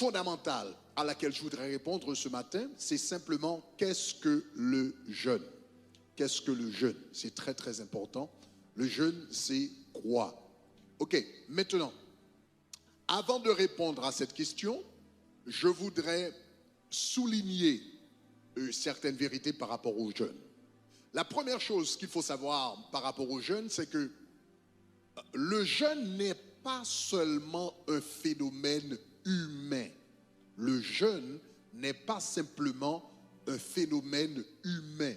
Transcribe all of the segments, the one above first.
fondamentale à laquelle je voudrais répondre ce matin, c'est simplement qu'est-ce que le jeûne? Qu'est-ce que le jeûne? C'est très très important. Le jeûne, c'est quoi? Ok, maintenant, avant de répondre à cette question, je voudrais souligner certaines vérités par rapport au jeûne. La première chose qu'il faut savoir par rapport au jeûne, c'est que le jeûne n'est pas seulement un phénomène humain. Le jeûne n'est pas simplement un phénomène humain.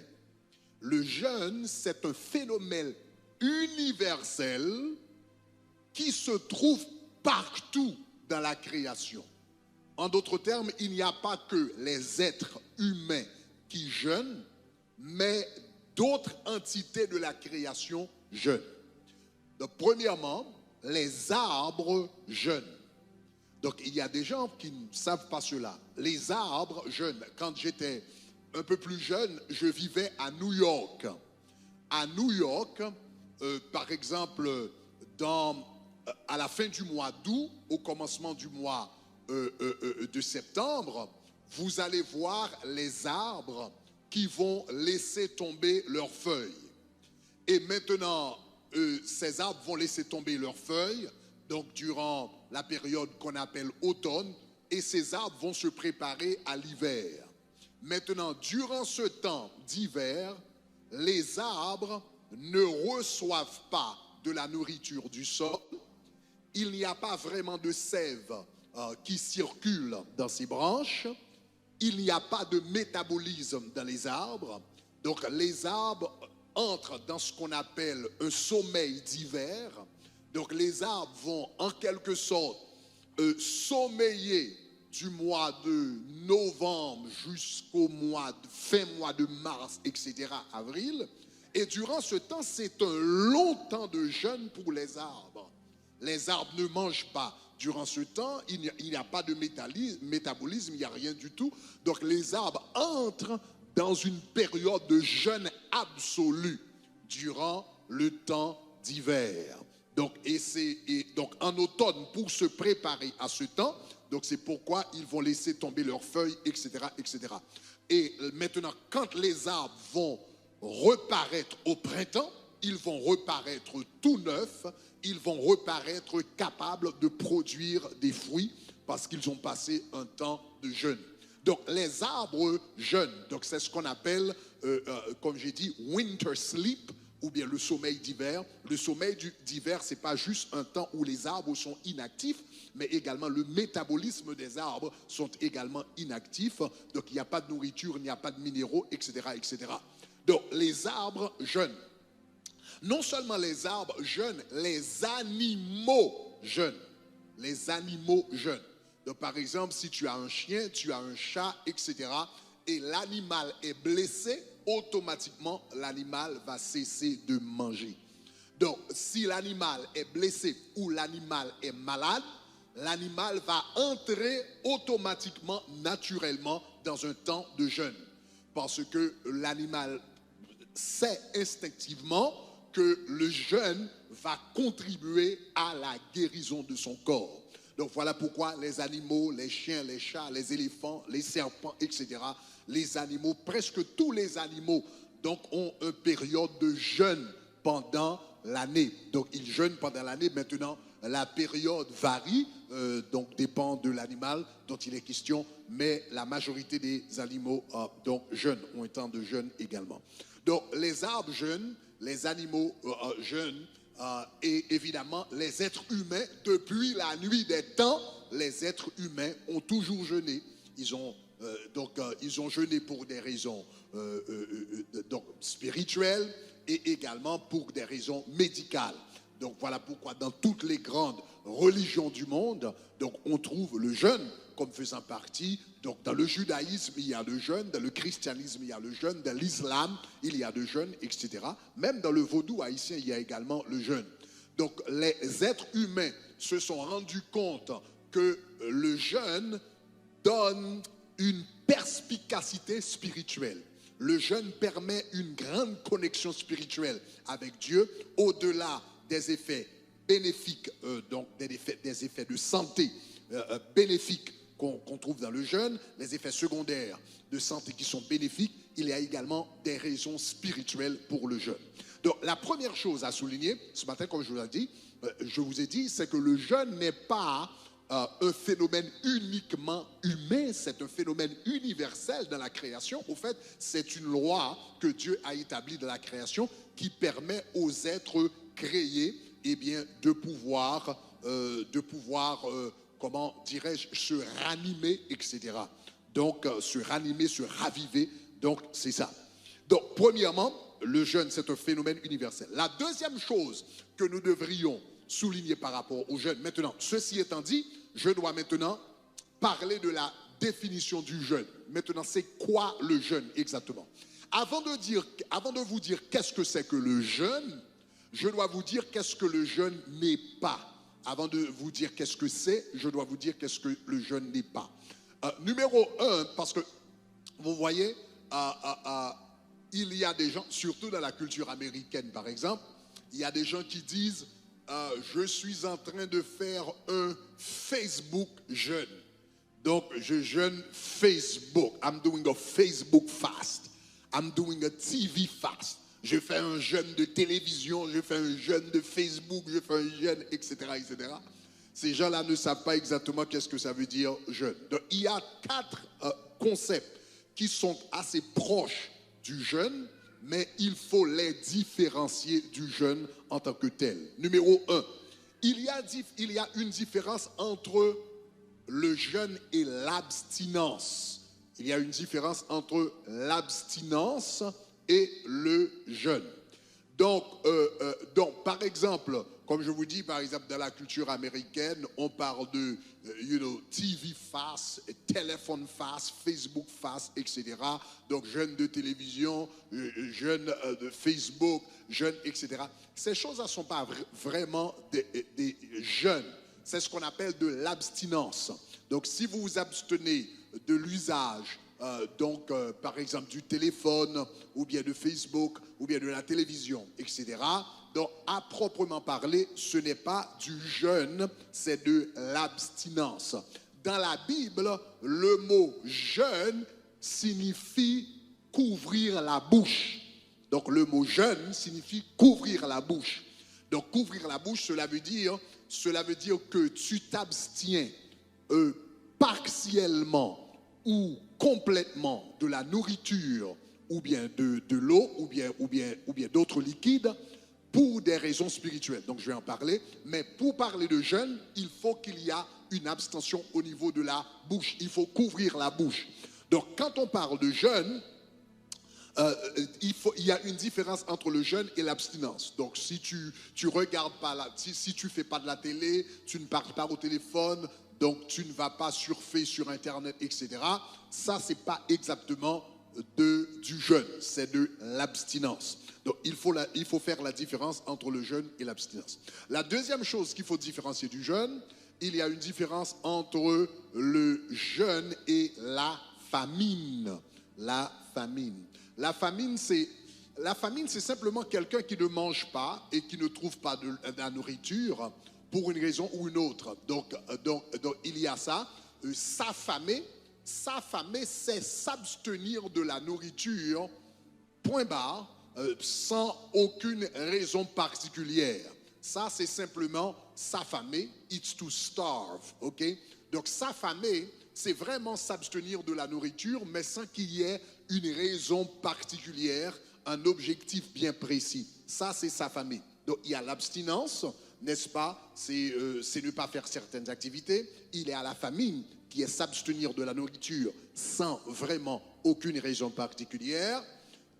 Le jeûne, c'est un phénomène universel qui se trouve partout dans la création. En d'autres termes, il n'y a pas que les êtres humains qui jeûnent, mais d'autres entités de la création jeûnent. Donc, premièrement, les arbres jeûnent. Donc, il y a des gens qui ne savent pas cela. Les arbres jeûnent. Quand j'étais un peu plus jeune, je vivais à New York. À New York, par exemple, à la fin du mois d'août, au commencement du mois de septembre, vous allez voir les arbres qui vont laisser tomber leurs feuilles. Et maintenant, ces arbres vont laisser tomber leurs feuilles, donc durant la période qu'on appelle automne, et ces arbres vont se préparer à l'hiver. Maintenant, durant ce temps d'hiver, les arbres ne reçoivent pas de la nourriture du sol. Il n'y a pas vraiment de sève qui circule dans ces branches. Il n'y a pas de métabolisme dans les arbres. Donc les arbres entrent dans ce qu'on appelle un sommeil d'hiver. Donc les arbres vont en quelque sorte sommeiller du mois de novembre jusqu'au fin mois de mars, etc., avril. Et durant ce temps, c'est un long temps de jeûne pour les arbres. Les arbres ne mangent pas. Durant ce temps, il n'y a pas de métabolisme, il n'y a rien du tout. Donc les arbres entrent dans une période de jeûne absolu durant le temps d'hiver. Donc en automne, pour se préparer à ce temps, donc c'est pourquoi ils vont laisser tomber leurs feuilles, etc., etc. Et maintenant, quand les arbres vont reparaître au printemps, ils vont reparaître tout neufs, ils vont reparaître capables de produire des fruits parce qu'ils ont passé un temps de jeûne. Donc les arbres jeûnent, donc c'est ce qu'on appelle, comme j'ai dit, winter sleep, ou bien le sommeil d'hiver. Le sommeil d'hiver, ce n'est pas juste un temps où les arbres sont inactifs, mais également le métabolisme des arbres sont également inactifs. Donc il n'y a pas de nourriture, il n'y a pas de minéraux, etc., etc. Donc les arbres jeûnent. Non seulement les arbres jeûnent, les animaux jeûnent. Les animaux jeûnent. Donc par exemple, si tu as un chien, tu as un chat, etc., et l'animal est blessé, automatiquement l'animal va cesser de manger. Donc si l'animal est blessé ou l'animal est malade, l'animal va entrer automatiquement, naturellement, dans un temps de jeûne. Parce que l'animal sait instinctivement que le jeûne va contribuer à la guérison de son corps. Donc voilà pourquoi les animaux, les chiens, les chats, les éléphants, les serpents, etc., les animaux, presque tous les animaux, donc, ont une période de jeûne pendant l'année. Donc ils jeûnent pendant l'année. Maintenant, la période varie, donc dépend de l'animal dont il est question, mais la majorité des animaux donc jeûnent, ont un temps de jeûne également. Donc les arbres jeûnent, les animaux jeûnent, et évidemment les êtres humains, depuis la nuit des temps, les êtres humains ont toujours jeûné. Ils ont jeûné pour des raisons donc spirituelles et également pour des raisons médicales. Donc voilà pourquoi dans toutes les grandes religions du monde, donc on trouve le jeûne comme faisant partie. Donc dans le judaïsme, il y a le jeûne, dans le christianisme, il y a le jeûne, dans l'islam, il y a le jeûne, etc. Même dans le vaudou haïtien, il y a également le jeûne. Donc les êtres humains se sont rendus compte que le jeûne donne une perspicacité spirituelle. Le jeûne permet une grande connexion spirituelle avec Dieu, au-delà des effets bénéfiques, donc des effets de santé bénéfiques qu'on trouve dans le jeûne, les effets secondaires de santé qui sont bénéfiques, il y a également des raisons spirituelles pour le jeûne. Donc la première chose à souligner, ce matin, comme je vous ai dit, c'est que le jeûne n'est pas un phénomène uniquement humain, c'est un phénomène universel dans la création. Au fait, c'est une loi que Dieu a établie dans la création qui permet aux êtres créés de pouvoir comment dirais-je, se ranimer, etc. Donc, se ranimer, se raviver, donc c'est ça. Donc, premièrement, le jeûne, c'est un phénomène universel. La deuxième chose que nous devrions souligner par rapport au jeûne, maintenant, ceci étant dit, je dois maintenant parler de la définition du jeûne. Maintenant, c'est quoi le jeûne exactement? Avant de vous dire qu'est-ce que c'est que le jeûne, je dois vous dire qu'est-ce que le jeûne n'est pas. Avant de vous dire qu'est-ce que c'est, je dois vous dire qu'est-ce que le jeûne n'est pas. Numéro 1, parce que vous voyez, il y a des gens, surtout dans la culture américaine par exemple, il y a des gens qui disent je suis en train de faire un Facebook jeûne. Donc je jeûne Facebook. I'm doing a Facebook fast. I'm doing a TV fast. Je fais un jeûne de télévision, je fais un jeûne de Facebook, je fais un jeûne, etc., etc. Ces gens-là ne savent pas exactement qu'est-ce que ça veut dire jeûne. Donc, il y a 4 concepts qui sont assez proches du jeûne, mais il faut les différencier du jeûne en tant que tel. Numéro 1, il y a une différence entre le jeûne et l'abstinence. Il y a une différence entre l'abstinence et le jeûne. Donc, par exemple, comme je vous dis, par exemple, dans la culture américaine, on parle de, TV fast, téléphone fast, Facebook fast, etc. Donc, jeûne de télévision, jeûne de Facebook, jeûne, etc. Ces choses-là ne sont pas vraiment des jeûnes. C'est ce qu'on appelle de l'abstinence. Donc, si vous vous abstenez de l'usage, par exemple, du téléphone, ou bien de Facebook, ou bien de la télévision, etc. Donc, à proprement parler, ce n'est pas du jeûne, c'est de l'abstinence. Dans la Bible, le mot jeûne signifie couvrir la bouche. Donc, le mot jeûne signifie couvrir la bouche. Donc, couvrir la bouche, cela veut dire que tu t'abstiens partiellement ou complètement de la nourriture ou bien de l'eau ou bien d'autres liquides pour des raisons spirituelles. Donc je vais en parler, mais pour parler de jeûne, il faut qu'il y ait une abstention au niveau de la bouche. Il faut couvrir la bouche. Donc quand on parle de jeûne, il y a une différence entre le jeûne et l'abstinence. Donc si tu regardes pas si tu fais pas de la télé, tu ne parles pas au téléphone, donc tu ne vas pas surfer sur Internet, etc. Ça, c'est pas exactement du jeûne, c'est de l'abstinence. Donc il faut faire la différence entre le jeûne et l'abstinence. La deuxième chose qu'il faut différencier du jeûne, il y a une différence entre le jeûne et la famine. La famine. La famine, c'est simplement quelqu'un qui ne mange pas et qui ne trouve pas de la nourriture pour une raison ou une autre. Donc il y a ça. S'affamer, c'est s'abstenir de la nourriture, point barre, sans aucune raison particulière. Ça, c'est simplement s'affamer, it's to starve, ok? Donc s'affamer, c'est vraiment s'abstenir de la nourriture, mais sans qu'il y ait une raison particulière, un objectif bien précis. Ça, c'est s'affamer. Donc il y a l'abstinence, n'est-ce pas? C'est ne pas faire certaines activités. Il y a la famine, qui est s'abstenir de la nourriture sans vraiment aucune raison particulière.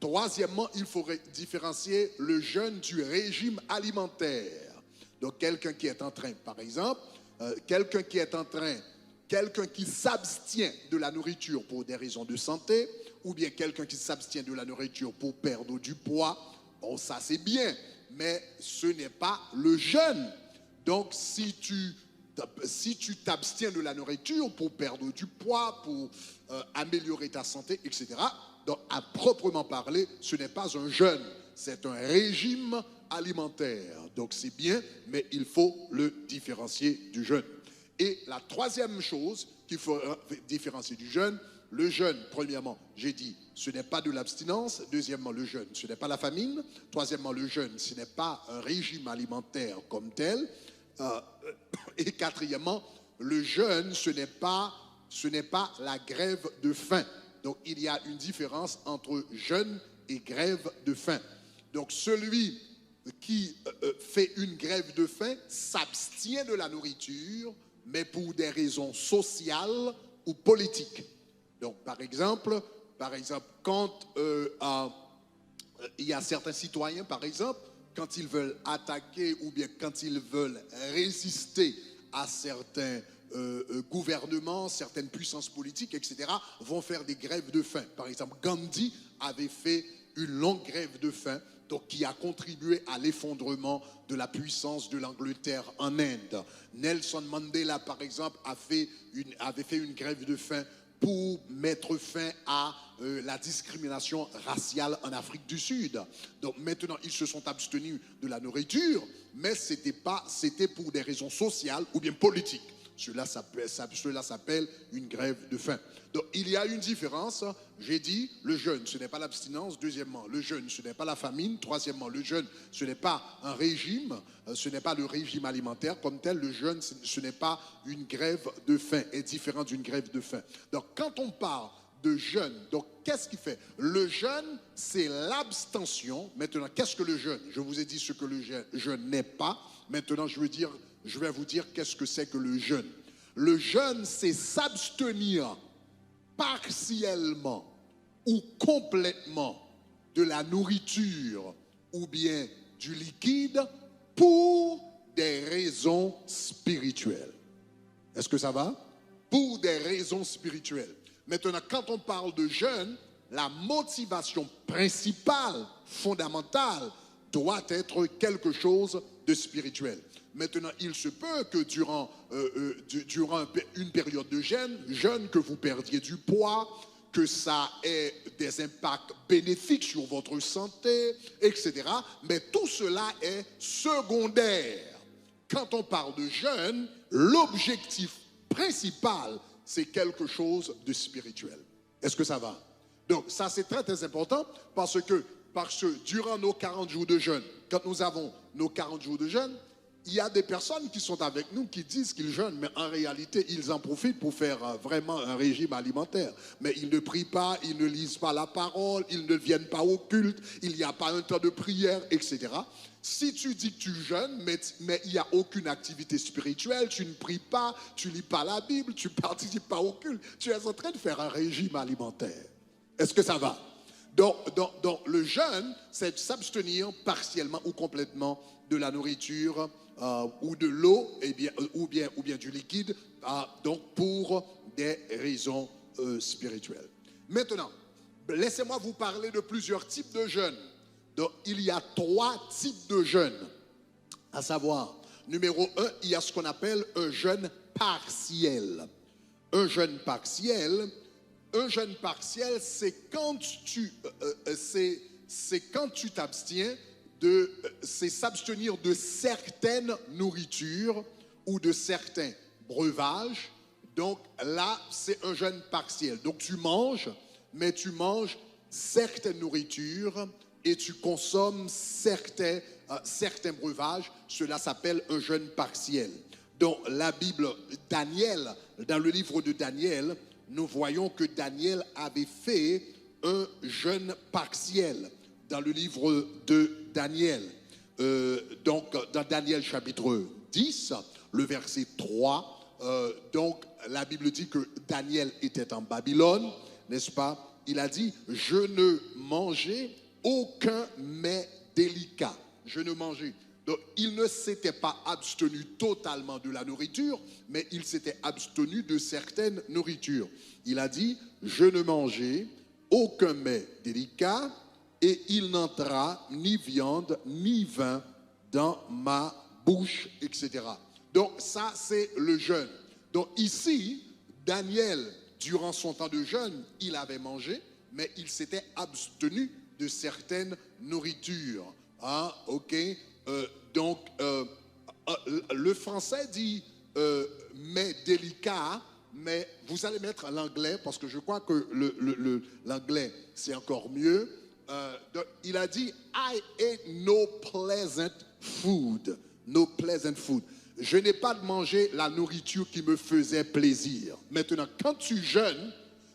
Troisièmement, il faut différencier le jeûne du régime alimentaire. Donc quelqu'un qui est en train, par exemple, quelqu'un qui s'abstient de la nourriture pour des raisons de santé, ou bien quelqu'un qui s'abstient de la nourriture pour perdre du poids, bon, ça c'est bien, mais ce n'est pas le jeûne. Donc si tu t'abstiens de la nourriture pour perdre du poids, pour améliorer ta santé, etc., donc à proprement parler, ce n'est pas un jeûne, c'est un régime alimentaire. Donc c'est bien, mais il faut le différencier du jeûne. Et la troisième chose qu'il faut différencier du jeûne. Le jeûne, premièrement, j'ai dit, ce n'est pas de l'abstinence. Deuxièmement, le jeûne, ce n'est pas la famine. Troisièmement, le jeûne, ce n'est pas un régime alimentaire comme tel. Et quatrièmement, le jeûne, ce n'est pas la grève de faim. Donc, il y a une différence entre jeûne et grève de faim. Donc, celui qui fait une grève de faim s'abstient de la nourriture, mais pour des raisons sociales ou politiques. Donc, par exemple, quand il y a certains citoyens, par exemple, quand ils veulent attaquer ou bien quand ils veulent résister à certains gouvernements, certaines puissances politiques, etc., vont faire des grèves de faim. Par exemple, Gandhi avait fait une longue grève de faim, donc qui a contribué à l'effondrement de la puissance de l'Angleterre en Inde. Nelson Mandela, par exemple, avait fait une grève de faim pour mettre fin à la discrimination raciale en Afrique du Sud. Donc maintenant, ils se sont abstenus de la nourriture, mais c'était pour des raisons sociales ou bien politiques. Cela s'appelle une grève de faim. Donc il y a une différence. J'ai dit, le jeûne, ce n'est pas l'abstinence. Deuxièmement, le jeûne, ce n'est pas la famine. Troisièmement, le jeûne, ce n'est pas un régime. Ce n'est pas le régime alimentaire comme tel. Le jeûne, ce n'est pas une grève de faim, est différent d'une grève de faim. Donc quand on parle de jeûne, donc qu'est-ce qu'il fait? Le jeûne, c'est l'abstention. Maintenant, qu'est-ce que le jeûne? Je vous ai dit ce que le jeûne n'est pas. Maintenant, je vais vous dire qu'est-ce que c'est que le jeûne. Le jeûne, c'est s'abstenir partiellement ou complètement de la nourriture ou bien du liquide pour des raisons spirituelles. Est-ce que ça va? Pour des raisons spirituelles. Maintenant, quand on parle de jeûne, la motivation principale, fondamentale, doit être quelque chose de spirituel. Maintenant, il se peut que durant une période de jeûne, que vous perdiez du poids, que ça ait des impacts bénéfiques sur votre santé, etc. Mais tout cela est secondaire. Quand on parle de jeûne, l'objectif principal, c'est quelque chose de spirituel. Est-ce que ça va? Donc, ça, c'est très, très important parce que durant nos 40 jours de jeûne, quand nous avons nos 40 jours de jeûne, il y a des personnes qui sont avec nous qui disent qu'ils jeûnent, mais en réalité, ils en profitent pour faire vraiment un régime alimentaire. Mais ils ne prient pas, ils ne lisent pas la parole, ils ne viennent pas au culte, il n'y a pas un temps de prière, etc. Si tu dis que tu jeûnes, mais il n'y a aucune activité spirituelle, tu ne pries pas, tu ne lis pas la Bible, tu ne participes pas au culte, tu es en train de faire un régime alimentaire. Est-ce que ça va? Donc, le jeûne, c'est de s'abstenir partiellement ou complètement de la nourriture ou de l'eau, ou bien du liquide, donc pour des raisons spirituelles. Maintenant, laissez-moi vous parler de plusieurs types de jeûne. Donc, il y a 3 types de jeûne, à savoir, numéro 1, il y a ce qu'on appelle un jeûne partiel. Un jeûne partiel, c'est quand tu t'abstiens c'est s'abstenir de certaines nourritures ou de certains breuvages. Donc là, c'est un jeûne partiel. Donc tu manges, mais tu manges certaines nourritures et tu consommes certains breuvages. Cela s'appelle un jeûne partiel. Dans la Bible, dans le livre de Daniel, nous voyons que Daniel avait fait un jeûne partiel. Dans le livre de Daniel, donc dans Daniel chapitre 10, le verset 3, donc la Bible dit que Daniel était en Babylone, n'est-ce pas? Il a dit, je ne mangeais aucun mets délicat. Je ne mangeais. Donc il ne s'était pas abstenu totalement de la nourriture, mais il s'était abstenu de certaines nourritures. Il a dit, je ne mangeais aucun mets délicat, et il n'entra ni viande ni vin dans ma bouche, etc. Donc ça, c'est le jeûne. Donc ici, Daniel, durant son temps de jeûne, il avait mangé, mais il s'était abstenu de certaines nourritures. Ah, ok. Donc, le français dit mais délicat, mais vous allez mettre l'anglais parce que je crois que l'anglais, c'est encore mieux. Il a dit, I ate no pleasant food. No pleasant food. Je n'ai pas mangé la nourriture qui me faisait plaisir. Maintenant, quand tu jeûnes,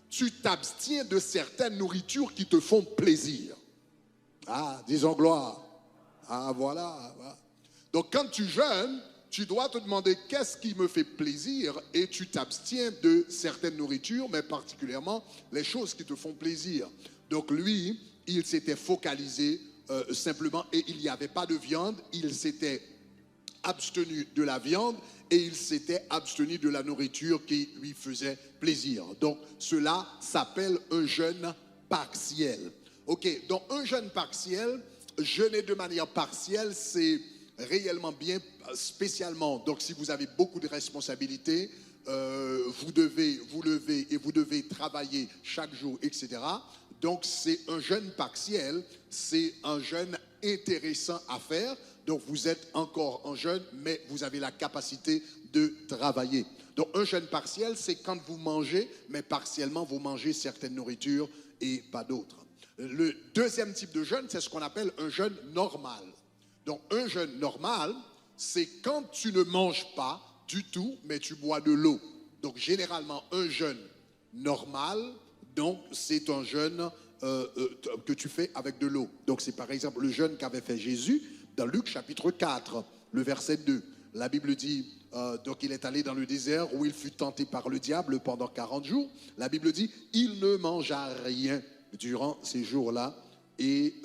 tu t'abstiens de certaines nourritures qui te font plaisir. Ah, disons gloire. Ah, voilà. Donc, quand tu jeûnes, tu dois te demander qu'est-ce qui me fait plaisir et tu t'abstiens de certaines nourritures, mais particulièrement les choses qui te font plaisir. Donc, lui, il s'était focalisé simplement et il n'y avait pas de viande. Il s'était abstenu de la viande et il s'était abstenu de la nourriture qui lui faisait plaisir. Donc, cela s'appelle un jeûne partiel. Ok, donc un jeûne partiel, jeûner de manière partielle, c'est réellement bien, spécialement. Donc, si vous avez beaucoup de responsabilités, vous devez vous lever et vous devez travailler chaque jour, etc. Donc, c'est un jeûne partiel, c'est un jeûne intéressant à faire. Donc, vous êtes encore en jeûne, mais vous avez la capacité de travailler. Donc, un jeûne partiel, c'est quand vous mangez, mais partiellement, vous mangez certaines nourritures et pas d'autres. Le deuxième type de jeûne, c'est ce qu'on appelle un jeûne normal. Donc, un jeûne normal, c'est quand tu ne manges pas du tout, mais tu bois de l'eau. Donc, généralement, un jeûne normal, donc, c'est un jeûne que tu fais avec de l'eau. Donc, c'est par exemple le jeûne qu'avait fait Jésus dans Luc chapitre 4, le verset 2. La Bible dit, donc il est allé dans le désert où il fut tenté par le diable pendant 40 jours. La Bible dit, il ne mangea rien durant ces jours-là et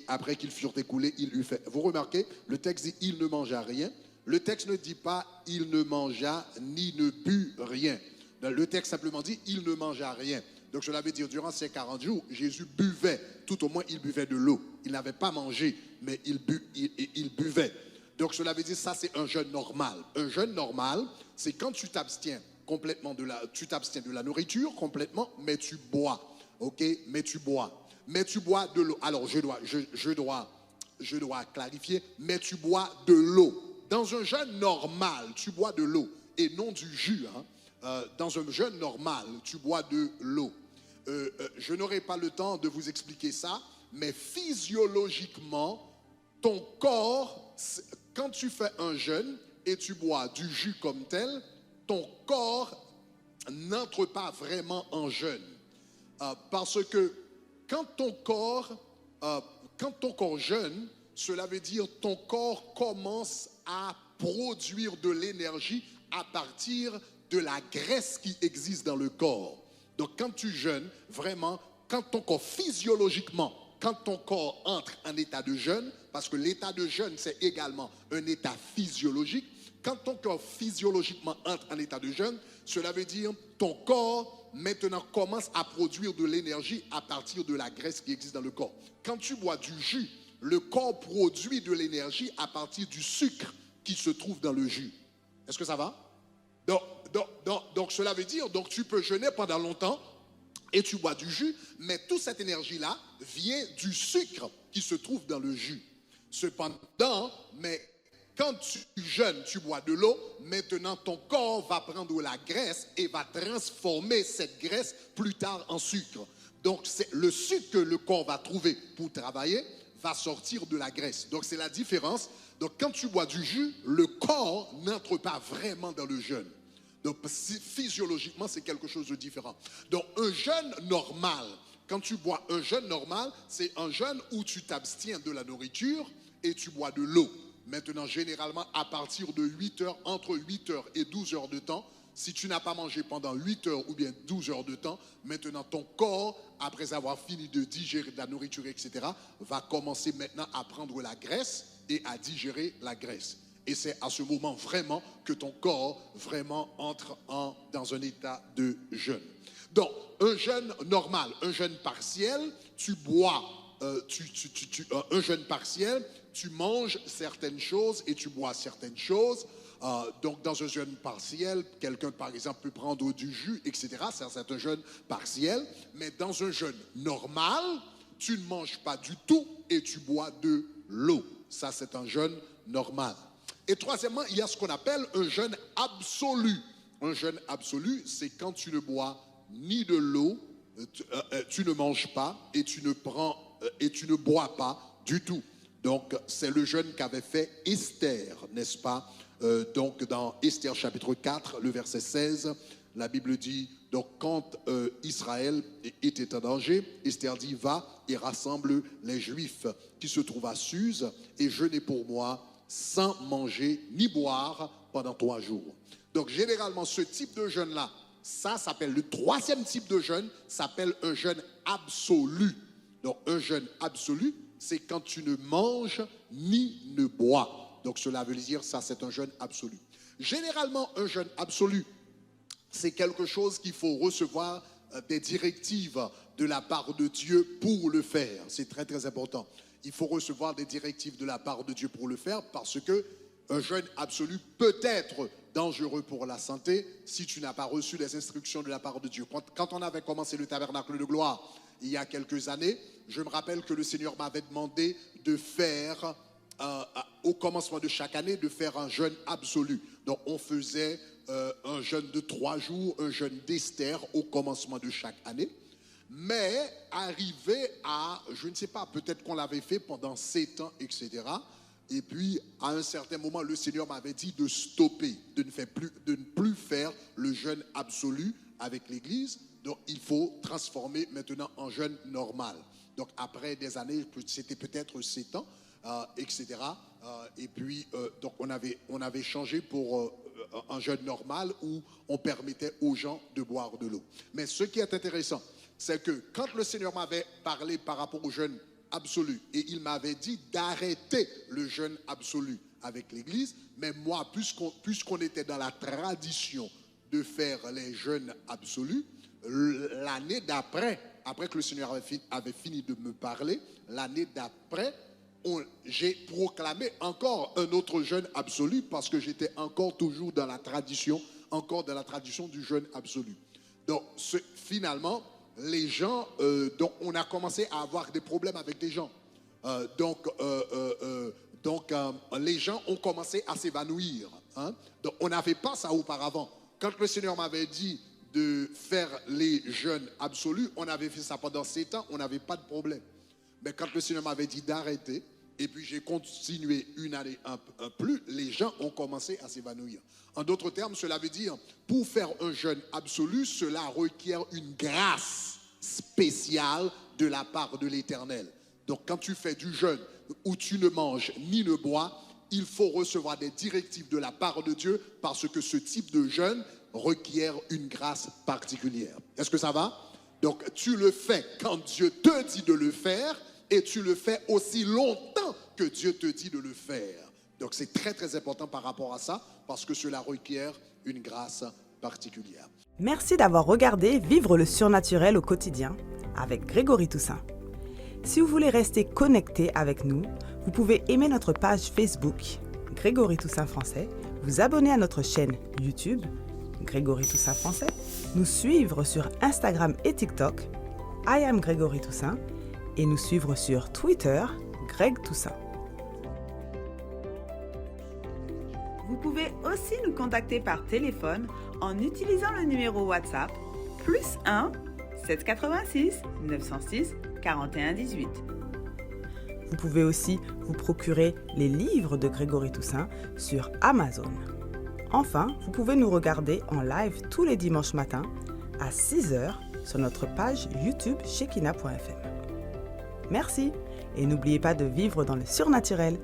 après qu'ils furent écoulés, il eut fait. Vous remarquez, le texte dit, il ne mangea rien. Le texte ne dit pas, il ne mangea ni ne but rien. Le texte simplement dit, il ne mangea rien. Donc cela veut dire, durant ces 40 jours, Jésus buvait, tout au moins il buvait de l'eau. Il n'avait pas mangé, mais il buvait. Donc cela veut dire, ça c'est un jeûne normal. Un jeûne normal, c'est quand tu t'abstiens complètement de la nourriture, complètement, mais tu bois. Ok, mais tu bois. Mais tu bois de l'eau. Alors je dois clarifier, mais tu bois de l'eau. Dans un jeûne normal, tu bois de l'eau et non du jus. Dans un jeûne normal, tu bois de l'eau. Je n'aurai pas le temps de vous expliquer ça, mais physiologiquement, ton corps, quand tu fais un jeûne et tu bois du jus comme tel, ton corps n'entre pas vraiment en jeûne. Parce que quand ton corps jeûne, cela veut dire ton corps commence à produire de l'énergie à partir de la graisse qui existe dans le corps. Donc quand tu jeûnes, vraiment, quand ton corps physiologiquement, quand ton corps entre en état de jeûne, parce que l'état de jeûne c'est également un état physiologique, quand ton corps physiologiquement entre en état de jeûne, cela veut dire ton corps maintenant commence à produire de l'énergie à partir de la graisse qui existe dans le corps. Quand tu bois du jus, le corps produit de l'énergie à partir du sucre qui se trouve dans le jus. Est-ce que ça va? Donc cela veut dire, donc tu peux jeûner pendant longtemps et tu bois du jus, mais toute cette énergie-là vient du sucre qui se trouve dans le jus. Cependant, mais quand tu jeûnes, tu bois de l'eau, maintenant ton corps va prendre la graisse et va transformer cette graisse plus tard en sucre. Donc c'est le sucre que le corps va trouver pour travailler va sortir de la graisse. Donc c'est la différence. Donc quand tu bois du jus, le corps n'entre pas vraiment dans le jeûne. Donc physiologiquement, c'est quelque chose de différent. Donc un jeûne normal, quand tu bois un jeûne normal, c'est un jeûne où tu t'abstiens de la nourriture et tu bois de l'eau. Maintenant, généralement, à partir de 8 heures, entre 8 heures et 12 heures de temps, si tu n'as pas mangé pendant 8 heures ou bien 12 heures de temps, maintenant ton corps, après avoir fini de digérer de la nourriture, etc., va commencer maintenant à prendre la graisse et à digérer la graisse. Et c'est à ce moment vraiment que ton corps vraiment entre dans un état de jeûne. Donc, un jeûne normal, un jeûne partiel, tu bois, un jeûne partiel, tu manges certaines choses et tu bois certaines choses. Donc, dans un jeûne partiel, quelqu'un, par exemple, peut prendre du jus, etc. Ça, c'est un jeûne partiel. Mais dans un jeûne normal, tu ne manges pas du tout et tu bois de l'eau. Ça, c'est un jeûne normal. Et troisièmement, il y a ce qu'on appelle un jeûne absolu. Un jeûne absolu, c'est quand tu ne bois ni de l'eau, tu ne manges pas et tu ne bois pas du tout. Donc, c'est le jeûne qu'avait fait Esther, n'est-ce pas? Donc, dans Esther chapitre 4, le verset 16, la Bible dit, donc quand Israël était en danger, Esther dit, va et rassemble les Juifs qui se trouvent à Suse et jeûnez pour moi sans manger ni boire pendant 3 jours. Donc, généralement, ce type de jeûne-là, ça s'appelle le 3e type de jeûne, s'appelle un jeûne absolu. Donc, un jeûne absolu, c'est quand tu ne manges ni ne bois. Donc, cela veut dire, ça, c'est un jeûne absolu. Généralement, un jeûne absolu, c'est quelque chose qu'il faut recevoir des directives de la part de Dieu pour le faire. C'est très, très important. Il faut recevoir des directives de la part de Dieu pour le faire parce que un jeûne absolu peut être dangereux pour la santé si tu n'as pas reçu les instructions de la part de Dieu. Quand on avait commencé le tabernacle de gloire il y a quelques années, je me rappelle que le Seigneur m'avait demandé de faire, au commencement de chaque année, de faire un jeûne absolu. Donc on faisait un jeûne de 3 jours, un jeûne d'Esther au commencement de chaque année. Mais arrivé à, je ne sais pas, peut-être qu'on l'avait fait pendant 7 ans, etc. Et puis, à un certain moment, le Seigneur m'avait dit de stopper, de ne plus faire le jeûne absolu avec l'Église. Donc, il faut transformer maintenant en jeûne normal. Donc, après des années, c'était peut-être 7 ans, etc. Et puis, donc, on avait changé pour un jeûne normal où on permettait aux gens de boire de l'eau. Mais ce qui est intéressant, c'est que quand le Seigneur m'avait parlé par rapport au jeûne absolu, et il m'avait dit d'arrêter le jeûne absolu avec l'Église, mais moi, puisqu'on était dans la tradition de faire les jeûnes absolus, l'année d'après, après que le Seigneur avait fini de me parler, l'année d'après, j'ai proclamé encore un autre jeûne absolu parce que j'étais encore toujours dans la tradition, du jeûne absolu. Donc, finalement, les gens, donc on a commencé à avoir des problèmes avec des gens. Donc, les gens ont commencé à s'évanouir. Hein? Donc, on n'avait pas ça auparavant. Quand le Seigneur m'avait dit de faire les jeûnes absolus, on avait fait ça pendant 7 ans, on n'avait pas de problème. Mais quand le Seigneur m'avait dit d'arrêter, et puis j'ai continué une année un plus, les gens ont commencé à s'évanouir. En d'autres termes, cela veut dire, pour faire un jeûne absolu, cela requiert une grâce spéciale de la part de l'Éternel. Donc quand tu fais du jeûne où tu ne manges ni ne bois, il faut recevoir des directives de la part de Dieu parce que ce type de jeûne requiert une grâce particulière. Est-ce que ça va? Donc tu le fais quand Dieu te dit de le faire et tu le fais aussi longtemps que Dieu te dit de le faire. Donc c'est très très important par rapport à ça parce que cela requiert une grâce particulière. Merci d'avoir regardé Vivre le surnaturel au quotidien avec Grégory Toussaint. Si vous voulez rester connecté avec nous, vous pouvez aimer notre page Facebook Grégory Toussaint Français, vous abonner à notre chaîne YouTube Grégory Toussaint Français, nous suivre sur Instagram et TikTok I am Grégory Toussaint et nous suivre sur Twitter Greg Toussaint. Vous pouvez aussi nous contacter par téléphone en utilisant le numéro WhatsApp +1 786 906 41 18. Vous pouvez aussi vous procurer les livres de Grégory Toussaint sur Amazon. Enfin, vous pouvez nous regarder en live tous les dimanches matins à 6h sur notre page YouTube Shekinah.fm. Merci et n'oubliez pas de vivre dans le surnaturel.